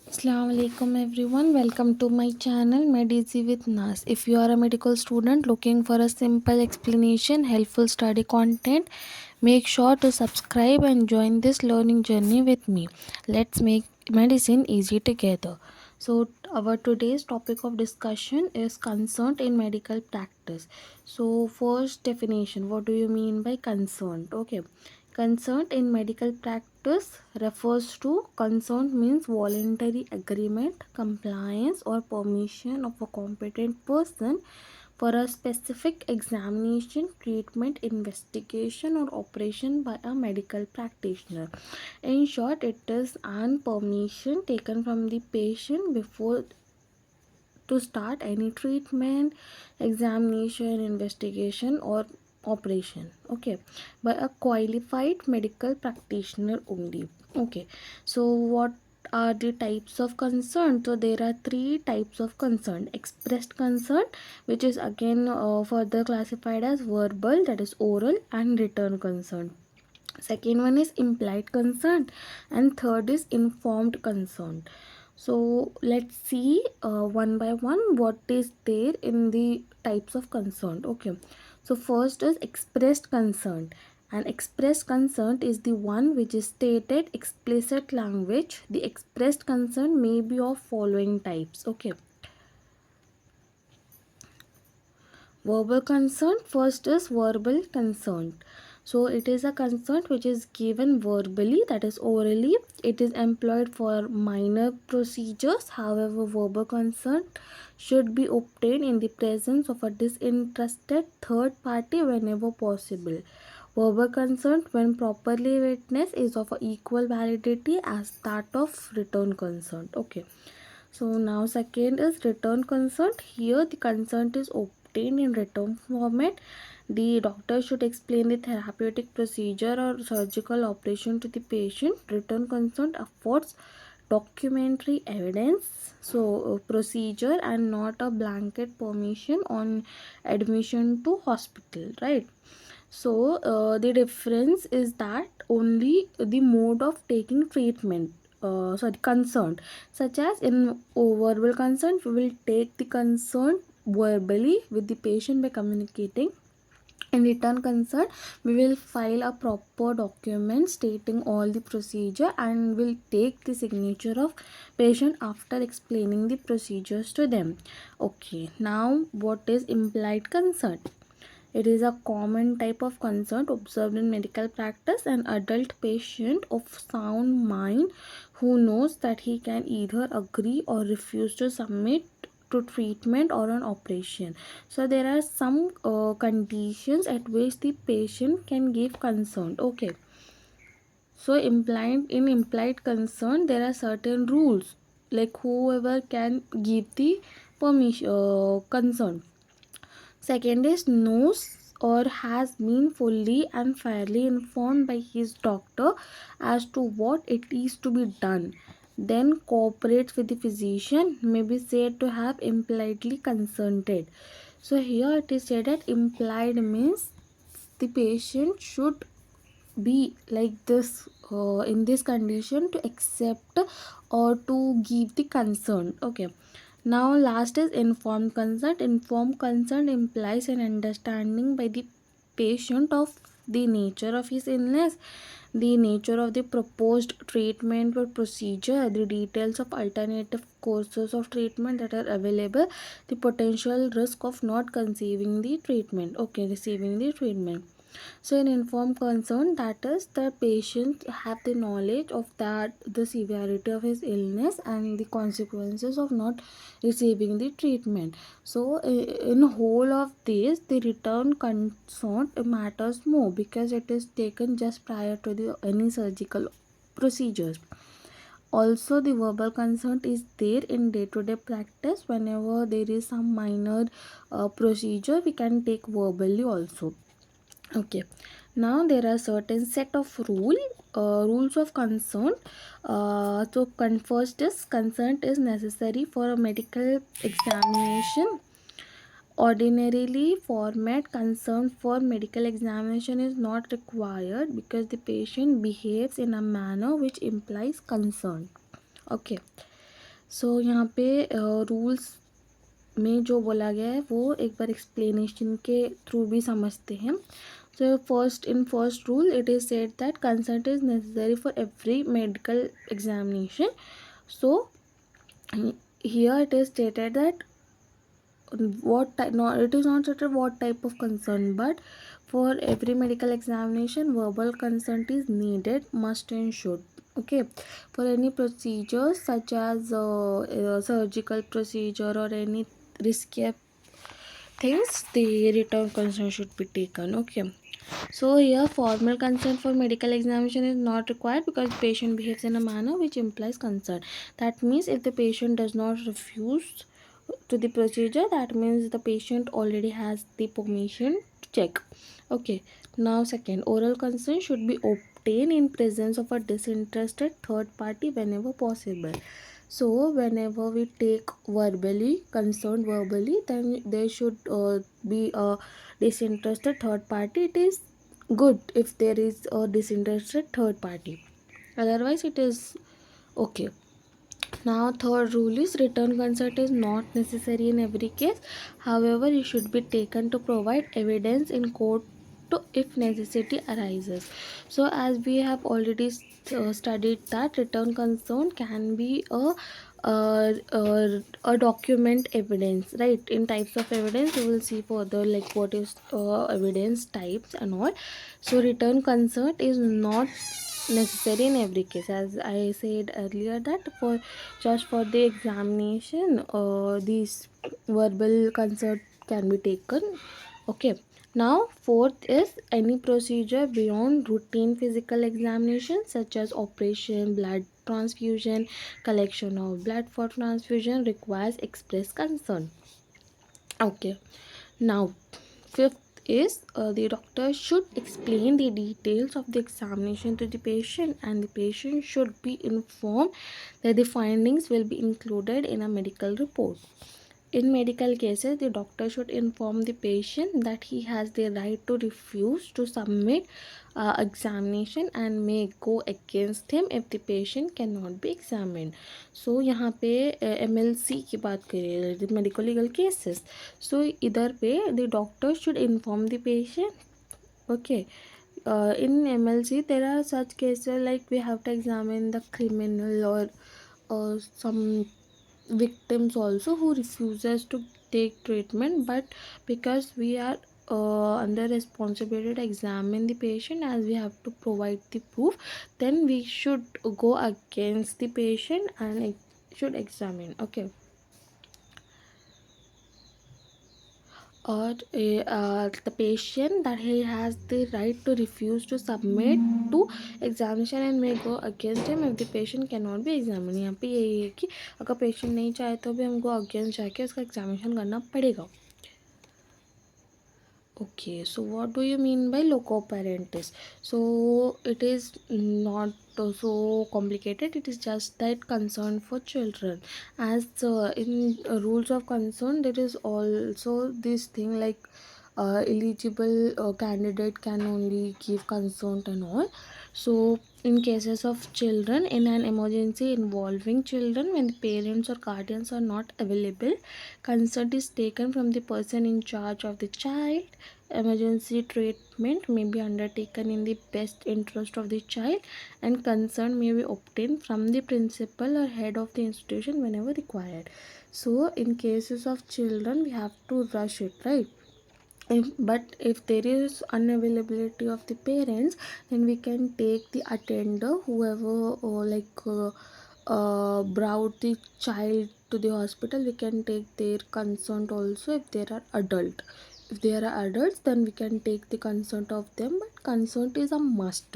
Assalamu alaikum everyone. Welcome to my channel Medici with Nas. If you are a medical student looking for a simple explanation, helpful study content, make sure to subscribe and join this learning journey with me. Let's make medicine easy together. So our today's topic of discussion is concerned in medical practice. So first definition, what do you mean by concerned? Okay. Consent in medical practice refers to consent means voluntary agreement, compliance, or permission of a competent person for a specific examination, treatment, investigation, or operation by a medical practitioner. In short, it is an permission taken from the patient before to start any treatment, examination, investigation, or operation, okay, by a qualified medical practitioner only. Okay, so what are the types of consent? So there are three types of consent: expressed consent, which is again further classified as verbal, that is oral, and written consent. Second one is implied consent, and third is informed consent. So let's see one by one what is there in the types of consent. Okay, so first is expressed consent. And expressed consent is the one which is stated explicit language. The expressed consent may be of following types. Okay, verbal consent. First is verbal consent. So it is a consent which is given verbally, that is orally. It is employed for minor procedures. However, verbal consent should be obtained in the presence of a disinterested third party whenever possible. Verbal consent, when properly witnessed, is of equal validity as that of written consent. Okay, so now second is written consent. Here the consent is obtained in written format. The doctor should explain the therapeutic procedure or surgical operation to the patient. Written consent affords documentary evidence, so procedure, and not a blanket permission on admission to hospital, right? So the difference is that only the mode of taking treatment, consent, such as in verbal consent, we will take the consent verbally with the patient by communicating. In return consent, we will file a proper document stating all the procedure and will take the signature of patient after explaining the procedures to them. Okay, now what is implied consent? It is a common type of consent observed in medical practice. An adult patient of sound mind who knows that he can either agree or refuse to submit to treatment or an operation. So there are some conditions at which the patient can give consent. Okay, so implied consent, there are certain rules, like whoever can give the permission, consent. Second is knows or has been fully and fairly informed by his doctor as to what it is to be done. Then cooperates with the physician, may be said to have impliedly consented. So here it is said that implied means the patient should be like this, in this condition, to accept or to give the consent. Okay, now last is informed consent. Informed consent implies an understanding by the patient of the nature of his illness, the nature of the proposed treatment or procedure, the details of alternative courses of treatment that are available, the potential risk of not conceiving the treatment, okay, receiving the treatment. So in informed consent, that is the patient have the knowledge of that the severity of his illness and the consequences of not receiving the treatment. So in whole of this, the return consent matters more because it is taken just prior to the any surgical procedures. Also, the verbal consent is there in day-to-day practice. Whenever there is some minor procedure, we can take verbally also. Okay, now there are certain set of rules of consent. First is consent is necessary for a medical examination. Ordinarily, format consent for medical examination is not required because the patient behaves in a manner which implies consent. Okay, सो यहाँ पे rules में जो बोला गया है वो एक बार explanation के थ्रू भी समझते हैं. So first rule it is said that consent is necessary for every medical examination. So here it is stated that what type, no, it is not stated what type of consent, but for every medical examination verbal consent is needed, must and should. Okay, for any procedures such as surgical procedure or any risky things, the written consent should be taken. Okay, so here formal consent for medical examination is not required because patient behaves in a manner which implies consent. That means if the patient does not refuse to the procedure, that means the patient already has the permission to check. Okay, now second, oral consent should be obtained in presence of a disinterested third party whenever possible. So whenever we take verbally consent verbally, then there should be a disinterested third party. It is good if there is a disinterested third party, otherwise it is okay. Now third rule is written consent is not necessary in every case. However, it should be taken to provide evidence in court to if necessity arises. So as we have already studied that written consent can be a document evidence, right? In types of evidence we will see further like what is evidence types and all. So written consent is not necessary in every case, as I said earlier that for just for the examination these verbal consent can be taken. Okay, now fourth is any procedure beyond routine physical examination such as operation, blood transfusion, collection of blood for transfusion requires express consent. Okay, now fifth is the doctor should explain the details of the examination to the patient, and the patient should be informed that the findings will be included in a medical report. In medical cases, the doctor should inform the patient that he has the right to refuse to submit examination and may go against him if the patient cannot be examined. So यहाँ पे MLC की बात करें, medical legal cases. So इधर पे the doctor should inform the patient. Okay, in MLC there are such cases like we have to examine the criminal or some victims also who refuses to take treatment, but because we are under responsibility to examine the patient, as we have to provide the proof, then we should go against the patient and should examine. Okay, or the patient that he has the right to refuse to submit to examination and may go against him if the patient cannot be examined. यहाँ पे यही है कि अगर patient नहीं चाहे तो भी हमको अगेंस्ट जाके उसका एग्जामिनेशन करना पड़ेगा. Okay, so what do you mean by loco parentis? So it is not so complicated, it is just that concern for children. As in rules of concern, there is also this thing like eligible candidate can only give consent and all. So in cases of children in an emergency involving children, when the parents or guardians are not available, consent is taken from the person in charge of the child. Emergency treatment may be undertaken in the best interest of the child, and consent may be obtained from the principal or head of the institution whenever required. So in cases of children we have to rush it, right? But if there is unavailability of the parents, then we can take the attender whoever brought the child to the hospital. We can take their consent also if they are adult. If they are adults, then we can take the consent of them, but consent is a must.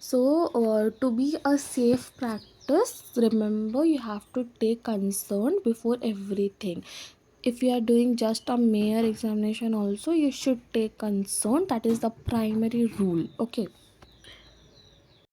So to be a safe practice, remember you have to take consent before everything. If you are doing just a mere examination also, you should take consent. That is the primary rule. Okay,